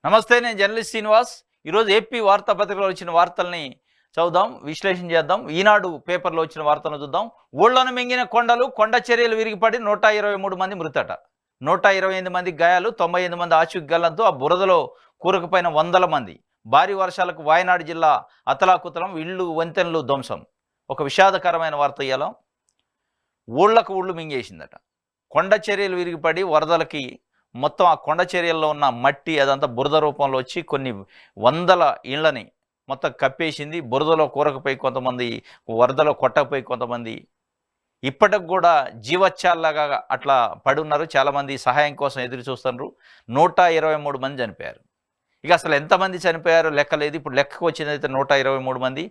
నమస్తే, నేను జర్నలిస్ట్ శ్రీనివాస్. ఈరోజు ఏపీ వార్తాపత్రికలో వచ్చిన వార్తల్ని చదువుదాం, విశ్లేషణ చేద్దాం. ఈనాడు పేపర్లో వచ్చిన వార్తలను చూద్దాం. ఊళ్ళను మింగిన కొండలు, కొండ చర్యలు విరిగిపడి 123 మంది మృతట, 128 మంది గాయాలు, 98 మంది ఆచూకీగలంతో ఆ బురదలో కూరుకుపోయిన వందల మంది. భారీ వర్షాలకు వాయనాడు జిల్లా అతలాకుతలం, ఇళ్ళు వంతెనలు ధ్వంసం. ఒక విషాదకరమైన వార్త ఇయ్యాల. ఊళ్ళకు ఊళ్ళు మింగేసిందట. కొండ చర్యలు విరిగిపడి వరదలకి మొత్తం ఆ కొండ చర్యల్లో ఉన్న మట్టి అదంతా బురద రూపంలో వచ్చి కొన్ని వందల ఇళ్ళని మొత్తం కప్పేసింది. బురదలో కూరకపోయి కొంతమంది, వరదలో కొట్టకపోయి కొంతమంది ఇప్పటికి కూడా జీవచ్చాల్లాగా అట్లా పడి ఉన్నారు. చాలామంది సహాయం కోసం ఎదురు చూస్తున్నారు. 123 మంది చనిపోయారు. ఇక అసలు ఎంతమంది చనిపోయారో లెక్క లేదు. ఇప్పుడు లెక్కకు వచ్చినదైతే 123 మంది.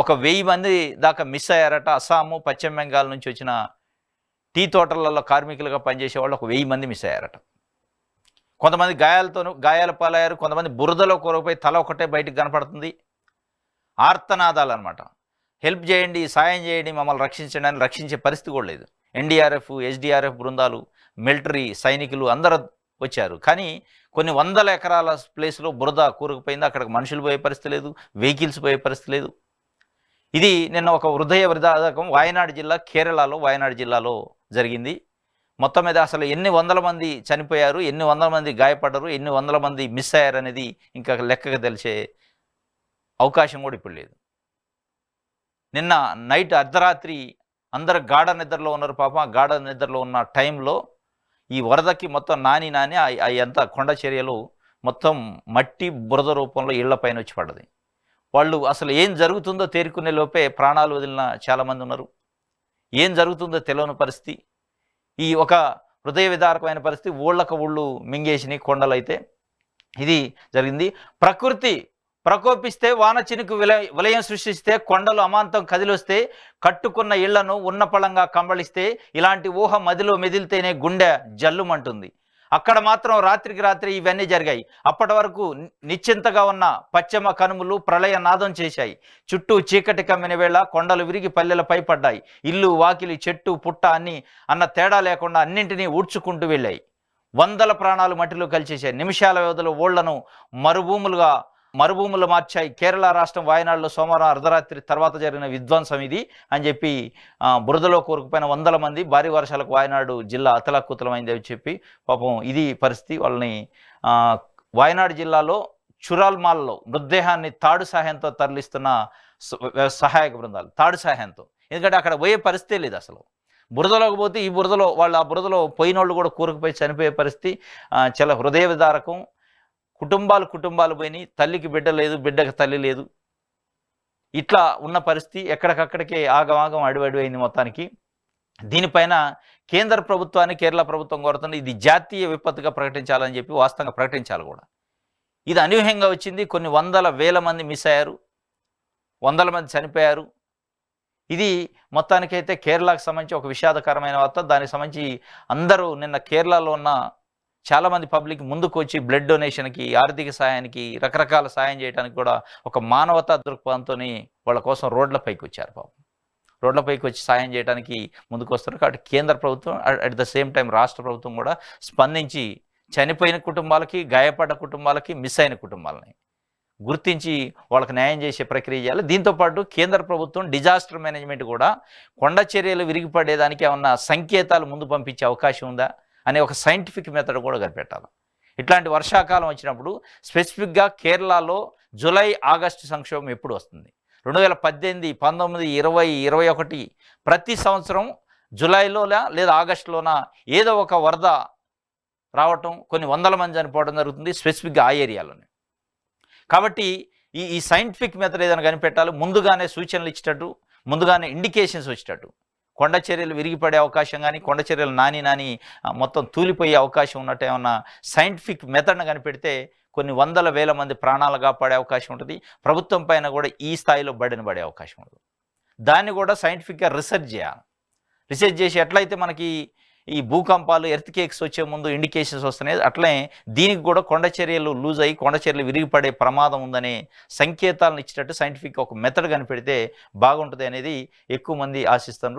ఒక 1000 మంది దాకా మిస్ అయ్యారట. అస్సాము, పశ్చిమ బెంగాల్ నుంచి వచ్చిన టీ తోటలలో కార్మికులుగా పనిచేసే వాళ్ళు ఒక 1000 మంది మిస్ అయ్యారట. కొంతమంది గాయాల పాలయ్యారు. కొంతమంది బురదలో కూరపోయి తల ఒకటే బయటికి కనపడుతుంది. ఆర్తనాదాలు అనమాట. హెల్ప్ చేయండి, సాయం చేయండి, మమ్మల్ని రక్షించండి అని రక్షించే పరిస్థితి కూడా లేదు. ఎన్డీఆర్ఎఫ్, ఎస్డీఆర్ఎఫ్ బృందాలు, మిలిటరీ సైనికులు అందరూ వచ్చారు. కానీ కొన్ని వందల ఎకరాల ప్లేస్లో బురద కూరుకుపోయింది. అక్కడికి మనుషులు పోయే పరిస్థితి లేదు, వెహికల్స్ పోయే పరిస్థితి లేదు. ఇది నిన్న ఒక హృదయ విదారకం వాయనాడు జిల్లా, కేరళలో వాయనాడు జిల్లాలో జరిగింది. మొత్తం మీద అసలు ఎన్ని వందల మంది చనిపోయారు, ఎన్ని వందల మంది గాయపడ్డారు, ఎన్ని వందల మంది మిస్ అయ్యారు అనేది ఇంకా లెక్కగా తెలిసే అవకాశం కూడా ఇప్పుడు లేదు. నిన్న నైట్ అర్ధరాత్రి అందరు గాఢ నిద్రలో ఉన్నారు. పాపం ఆ గాఢ నిద్రలో ఉన్న టైంలో ఈ వరదకి మొత్తం నాని అంతా కొండ చర్యలు మొత్తం మట్టి బురద రూపంలో ఇళ్లపైన వచ్చి పడ్డది. వాళ్ళు అసలు ఏం జరుగుతుందో తేరుకునే లోపే ప్రాణాలు వదిలిన చాలామంది ఉన్నారు. ఏం జరుగుతుందో తెలియని పరిస్థితి. ఈ ఒక హృదయ విదారకమైన పరిస్థితి. ఊళ్ళకు ఊళ్ళు మింగేసినాయి కొండలు. అయితే ఇది జరిగింది. ప్రకృతి ప్రకోపిస్తే, వాన చినుకు విలయం సృష్టిస్తే, కొండలు అమాంతం కదిలొస్తే, కట్టుకున్న ఇళ్లను ఉన్నపళంగా కంబళిస్తే, ఇలాంటి ఊహ మదిలో మెదిలితేనే గుండె జల్లుమంటుంది. అక్కడ మాత్రం రాత్రికి రాత్రి ఇవన్నీ జరిగాయి. అప్పటి వరకు నిశ్చింతగా ఉన్న పశ్చిమ కనుమలు ప్రళయ నాదం చేశాయి. చుట్టూ చీకటి కమ్మిన వేళ కొండలు విరిగి పల్లెలపై పడ్డాయి. ఇల్లు, వాకిలి, చెట్టు, పుట్ట అన్న తేడా లేకుండా అన్నింటినీ ఊడ్చుకుంటూ వెళ్ళాయి. వందల ప్రాణాలు మట్టిలో కలిసేశాయి. నిమిషాల వ్యవధిలో ఊళ్లను మరుభూములు మార్చాయి. కేరళ రాష్ట్రం వాయనాడులో సోమవారం అర్ధరాత్రి తర్వాత జరిగిన విధ్వంసం ఇది అని చెప్పి బురదలో కూరుకుపోయిన వందల మంది. భారీ వర్షాలకు వాయనాడు జిల్లా అతలాకుతలమైంది అని చెప్పి పాపం ఇది పరిస్థితి. వాళ్ళని వాయనాడు జిల్లాలో చురాల్మాల్లో మృతదేహాన్ని తాడు సహాయంతో తరలిస్తున్న సహాయక బృందాలు, తాడు సహాయంతో. ఎందుకంటే అక్కడ పోయే పరిస్థితే లేదు అసలు. బురదలోకి పోతే ఈ బురదలో వాళ్ళు ఆ బురదలో పోయినోళ్ళు కూడా కూరుకుపోయి చనిపోయే పరిస్థితి. చాలా హృదయ విదారకం. కుటుంబాలు పోయినాయి. తల్లికి బిడ్డ లేదు, బిడ్డకి తల్లి లేదు. ఇట్లా ఉన్న పరిస్థితి. ఎక్కడికక్కడికే ఆగమాగం అడివైంది మొత్తానికి. దీనిపైన కేంద్ర ప్రభుత్వాన్ని కేరళ ప్రభుత్వం కోరుతుంది. ఇది జాతీయ విపత్తుగా ప్రకటించాలని చెప్పి వాస్తవంగా ప్రకటించాలి కూడా. ఇది అనూహ్యంగా వచ్చింది. కొన్ని వేల మంది మిస్ అయ్యారు, వందల మంది చనిపోయారు. ఇది మొత్తానికైతే కేరళకు సంబంధించి ఒక విషాదకరమైన వార్త. దానికి సంబంధించి అందరూ నిన్న కేరళలో ఉన్న చాలామంది పబ్లిక్ ముందుకు వచ్చి బ్లడ్ డొనేషన్కి, ఆర్థిక సాయానికి, రకరకాల సాయం చేయడానికి కూడా ఒక మానవతా దృక్పథంతో వాళ్ళ కోసం రోడ్లపైకి వచ్చారు. పాపం రోడ్లపైకి వచ్చి సాయం చేయడానికి ముందుకు వస్తారు. కాబట్టి కేంద్ర ప్రభుత్వం అట్ ద సేమ్ టైం రాష్ట్ర ప్రభుత్వం కూడా స్పందించి చనిపోయిన కుటుంబాలకి, గాయపడ్డ కుటుంబాలకి, మిస్ అయిన కుటుంబాలని గుర్తించి వాళ్ళకి న్యాయం చేసే ప్రక్రియ చేయాలి. దీంతోపాటు కేంద్ర ప్రభుత్వం డిజాస్టర్ మేనేజ్మెంట్ కూడా కొండ చర్యలు విరిగిపడేదానికి ఏమన్నా సంకేతాలు ముందు పంపించే అవకాశం ఉందా అనే ఒక సైంటిఫిక్ మెథడ్ కూడా కనిపెట్టాలి. ఇట్లాంటి వర్షాకాలం వచ్చినప్పుడు స్పెసిఫిక్గా కేరళలో జూలై, ఆగస్టు సంక్షోభం ఎప్పుడు వస్తుంది? 2018, 19, 20, 21 ప్రతి సంవత్సరం జూలైలోనా లేదా ఆగస్టులోనా ఏదో ఒక వరద రావటం, కొన్ని వందల మంది చనిపోవడం జరుగుతుంది స్పెసిఫిక్గా ఆ ఏరియాలోనే. కాబట్టి ఈ సైంటిఫిక్ మెథడ్ ఏదైనా కనిపెట్టాలి. ముందుగానే సూచనలు ఇచ్చేటట్టు, ముందుగానే ఇండికేషన్స్ వచ్చేటట్టు. కొండ చర్యలు విరిగిపడే అవకాశం కానీ, కొండ చర్యలు నాని మొత్తం తూలిపోయే అవకాశం ఉన్నట్టు ఏమన్నా సైంటిఫిక్ మెథడ్ను కనిపెడితే కొన్ని వేల మంది ప్రాణాలు కాపాడే అవకాశం ఉంటుంది. ప్రభుత్వం పైన కూడా ఈ స్థాయిలో బడిన పడే అవకాశం ఉంటుంది. దాన్ని కూడా సైంటిఫిక్గా రీసెర్చ్ చేయాలి. రీసెర్చ్ చేసి ఎట్లయితే మనకి ఈ భూకంపాలు, ఎర్త్ కేక్స్ వచ్చే ముందు ఇండికేషన్స్ వస్తున్నాయి, అట్లనే దీనికి కూడా కొండ చర్యలు లూజ్ అయ్యి కొండ చర్యలు విరిగిపడే ప్రమాదం ఉందనే సంకేతాలను ఇచ్చేటట్టు సైంటిఫిక్ ఒక మెథడ్ కనిపెడితే బాగుంటుంది అనేది ఎక్కువ మంది ఆశిస్తున్నారు.